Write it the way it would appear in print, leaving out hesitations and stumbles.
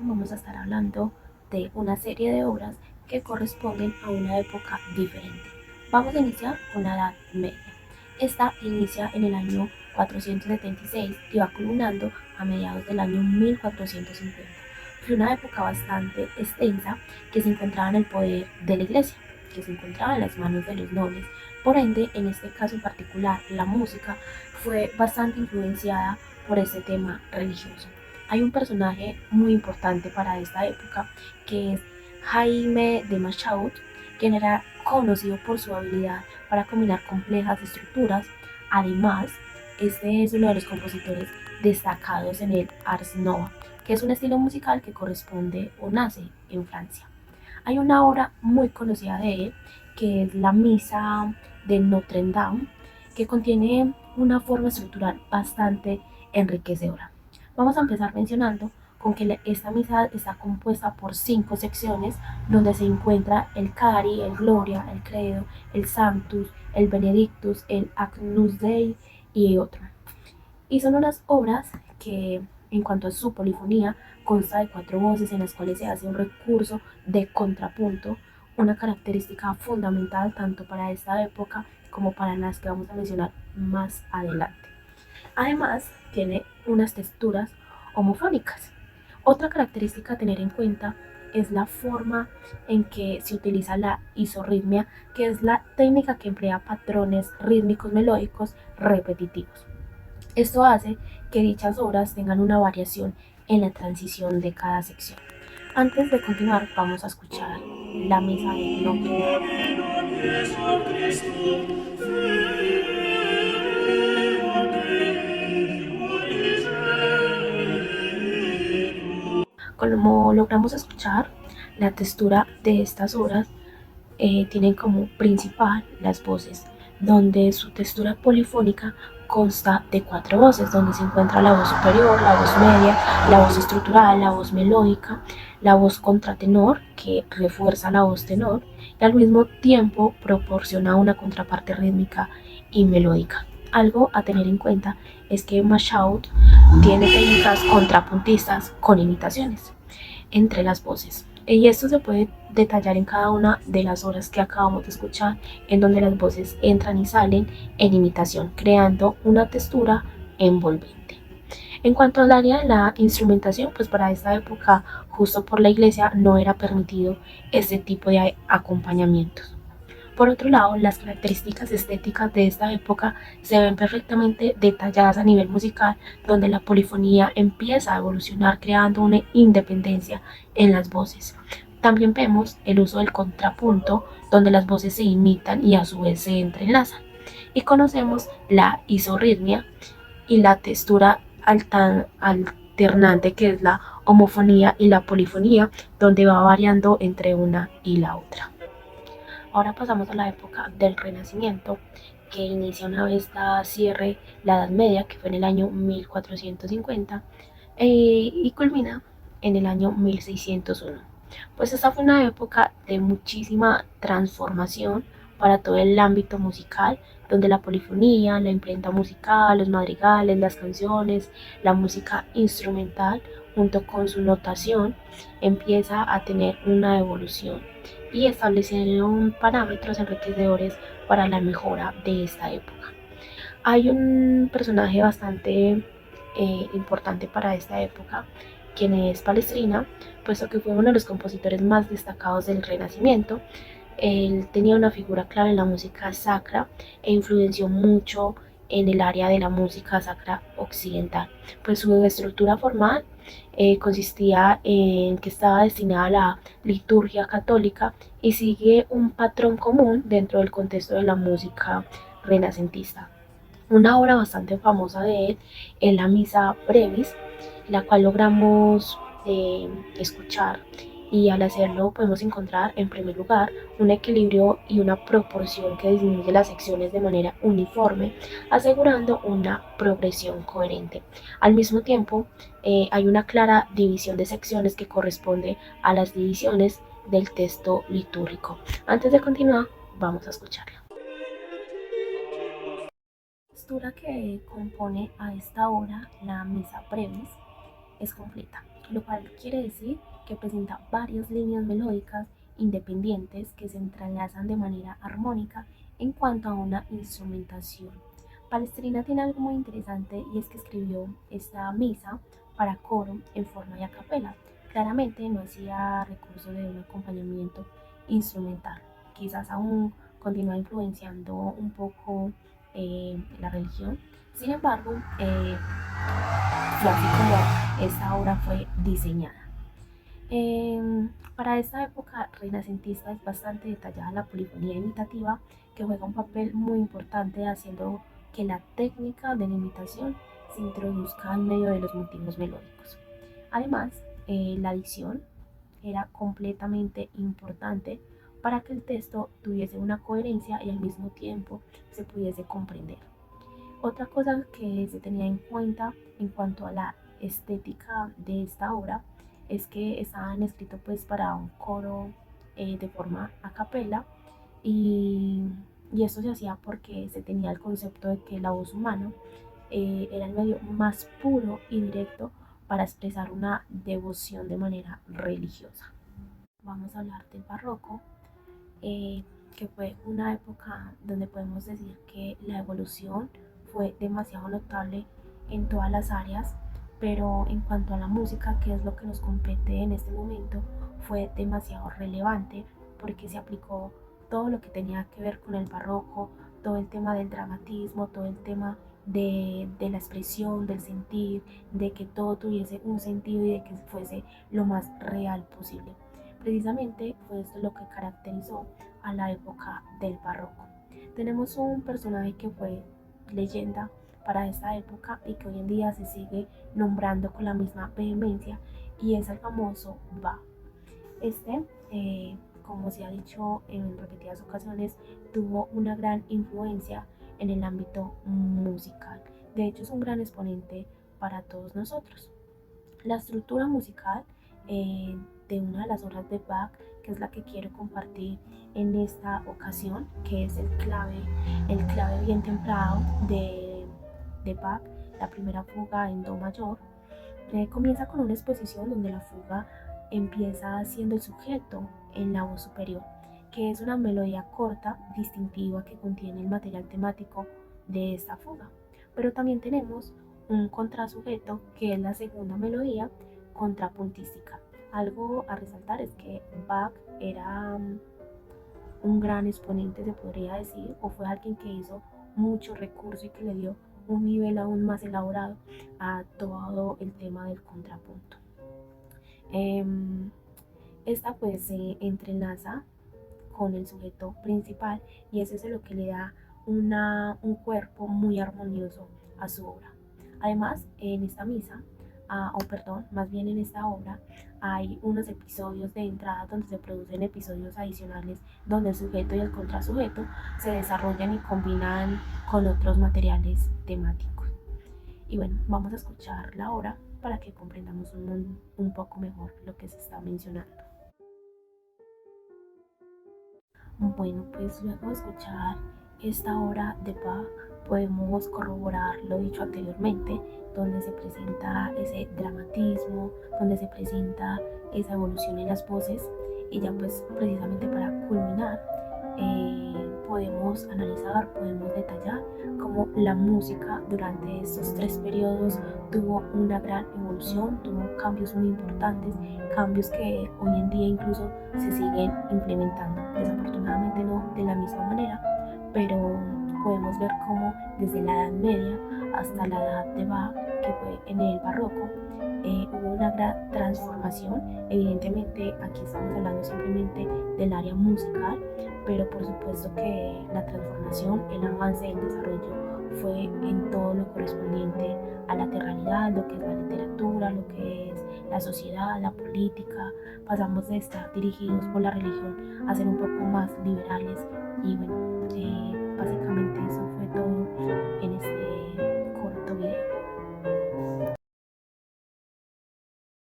vamos a estar hablando de una serie de obras que corresponden a una época diferente. Vamos a iniciar con la Edad Media. Esta inicia en el año 476 y va culminando a mediados del año 1450. Fue una época bastante extensa que se encontraba en el poder de la iglesia, que se encontraba en las manos de los nobles. Por ende, en este caso en particular, la música fue bastante influenciada por este tema religioso. Hay un personaje muy importante para esta época que es Jaime de Machaut, quien era conocido por su habilidad para combinar complejas estructuras. Además, este es uno de los compositores destacados en el Ars Nova, que es un estilo musical que corresponde o nace en Francia. Hay una obra muy conocida de él, que es la Misa de Notre Dame, que contiene una forma estructural bastante enriquecedora. Vamos a empezar mencionando con que esta misa está compuesta por 5 secciones donde se encuentra el Cari, el Gloria, el Credo, el Sanctus, el Benedictus, el Agnus Dei y otro. Y son unas obras que, en cuanto a su polifonía, consta de 4 voces en las cuales se hace un recurso de contrapunto, una característica fundamental tanto para esta época como para las que vamos a mencionar más adelante. Además, tiene unas texturas homofónicas. Otra característica a tener en cuenta es la forma en que se utiliza la isorritmia, que es la técnica que emplea patrones rítmicos melódicos repetitivos. Esto hace que dichas obras tengan una variación en la transición de cada sección. Antes de continuar, vamos a escuchar la misa de Notre Como logramos escuchar, la textura de estas obras tienen como principal las voces, donde su textura polifónica consta de 4 voces, donde se encuentra la voz superior, la voz media, la voz estructural, la voz melódica, la voz contratenor, que refuerza la voz tenor, y al mismo tiempo proporciona una contraparte rítmica y melódica. Algo a tener en cuenta es que Machaut tiene técnicas contrapuntistas con imitaciones entre las voces. Y esto se puede detallar en cada una de las obras que acabamos de escuchar, en donde las voces entran y salen en imitación, creando una textura envolvente. En cuanto al área de la instrumentación, pues para esta época, justo por la iglesia, no era permitido este tipo de acompañamientos. Por otro lado, las características estéticas de esta época se ven perfectamente detalladas a nivel musical, donde la polifonía empieza a evolucionar creando una independencia en las voces. También vemos el uso del contrapunto, donde las voces se imitan y a su vez se entrelazan. Y conocemos la isorritmia y la textura alternante, que es la homofonía y la polifonía, donde va variando entre una y la otra. Ahora pasamos a la época del Renacimiento, que inicia una vez da cierre la Edad Media, que fue en el año 1450, y culmina en el año 1601. Pues esta fue una época de muchísima transformación para todo el ámbito musical, donde la polifonía, la imprenta musical, los madrigales, las canciones, la música instrumental, junto con su notación, empieza a tener una evolución y establecieron parámetros enriquecedores para la mejora de esta época. Hay un personaje bastante importante para esta época, quien es Palestrina, puesto que fue uno de los compositores más destacados del Renacimiento. Él tenía una figura clave en la música sacra e influenció mucho en el área de la música sacra occidental. Pues su estructura formal consistía en que estaba destinada a la liturgia católica y sigue un patrón común dentro del contexto de la música renacentista. Una obra bastante famosa de él es la Misa Brevis, la cual logramos escuchar, y al hacerlo podemos encontrar en primer lugar un equilibrio y una proporción que disminuye las secciones de manera uniforme, asegurando una progresión coherente. Al mismo tiempo, hay una clara división de secciones que corresponde a las divisiones del texto litúrgico. Antes de continuar, vamos a escucharla. La textura que compone a esta obra, la Misa Brevis, es completa. lo cual quiere decir que presenta varias líneas melódicas independientes que se entrelazan de manera armónica en cuanto a una instrumentación. Palestrina tiene algo muy interesante y es que escribió esta misa para coro en forma de a capela. Claramente no hacía recurso de un acompañamiento instrumental. Quizás aún continúa influenciando un poco la religión. Sin embargo, fue así como esta obra fue diseñada. Para esta época renacentista es bastante detallada la polifonía imitativa, que juega un papel muy importante haciendo que la técnica de la imitación se introduzca en medio de los motivos melódicos. Además, la dicción era completamente importante para que el texto tuviese una coherencia y al mismo tiempo se pudiese comprender. Otra cosa que se tenía en cuenta en cuanto a la estética de esta obra es que estaban escritos pues para un coro de forma a capela y, y esto se hacía porque se tenía el concepto de que la voz humana era el medio más puro y directo para expresar una devoción de manera religiosa. Vamos a hablar del barroco, eh, que fue una época donde podemos decir que la evolución fue demasiado notable en todas las áreas, pero en cuanto a la música, que es lo que nos compete en este momento, fue demasiado relevante porque se aplicó todo lo que tenía que ver con el barroco, todo el tema del dramatismo, todo el tema de la expresión, del sentir, de que todo tuviese un sentido y de que fuese lo más real posible. Precisamente fue esto lo que caracterizó a la época del barroco. Tenemos un personaje que fue leyenda para esta época y que hoy en día se sigue nombrando con la misma vehemencia y es el famoso Bach. Este, como se ha dicho en repetidas ocasiones, tuvo una gran influencia en el ámbito musical. De hecho, es un gran exponente para todos nosotros. La estructura musical de una de las obras de Bach, que es la que quiero compartir en esta ocasión, que es el clave bien templado de Bach, la primera fuga en Do mayor. Comienza con una exposición donde la fuga empieza siendo el sujeto en la voz superior, que es una melodía corta, distintiva, que contiene el material temático de esta fuga. Pero también tenemos un contrasujeto, que es la segunda melodía contrapuntística. Algo a resaltar es que Bach era un gran exponente, se podría decir, o fue alguien que hizo mucho recurso y que le dio un nivel aún más elaborado a todo el tema del contrapunto. Esta pues se entrelaza con el sujeto principal y eso es lo que le da un cuerpo muy armonioso a su obra. Además, en esta misa, o perdón, más bien en esta obra, hay unos episodios de entrada donde se producen episodios adicionales donde el sujeto y el contrasujeto se desarrollan y combinan con otros materiales temáticos. Y bueno, vamos a escuchar la obra para que comprendamos un poco mejor lo que se está mencionando. Bueno, pues luego de escuchar esta obra de Bach podemos corroborar lo dicho anteriormente, donde se presenta ese dramatismo, donde se presenta esa evolución en las voces y ya pues precisamente para culminar podemos analizar, podemos detallar cómo la música durante estos tres periodos tuvo una gran evolución, tuvo cambios muy importantes, cambios que hoy en día incluso se siguen implementando. Desafortunadamente no de la misma manera, pero podemos ver cómo desde la Edad Media hasta la Edad de Bach, que fue en el Barroco, hubo una gran transformación. Evidentemente aquí estamos hablando simplemente del área musical, pero por supuesto que la transformación, el avance, el desarrollo fue en todo lo correspondiente a la terrenalidad, lo que es la literatura, lo que es la sociedad, la política. Pasamos de estar dirigidos por la religión a ser un poco más liberales y bueno, básicamente eso fue todo en este corto video.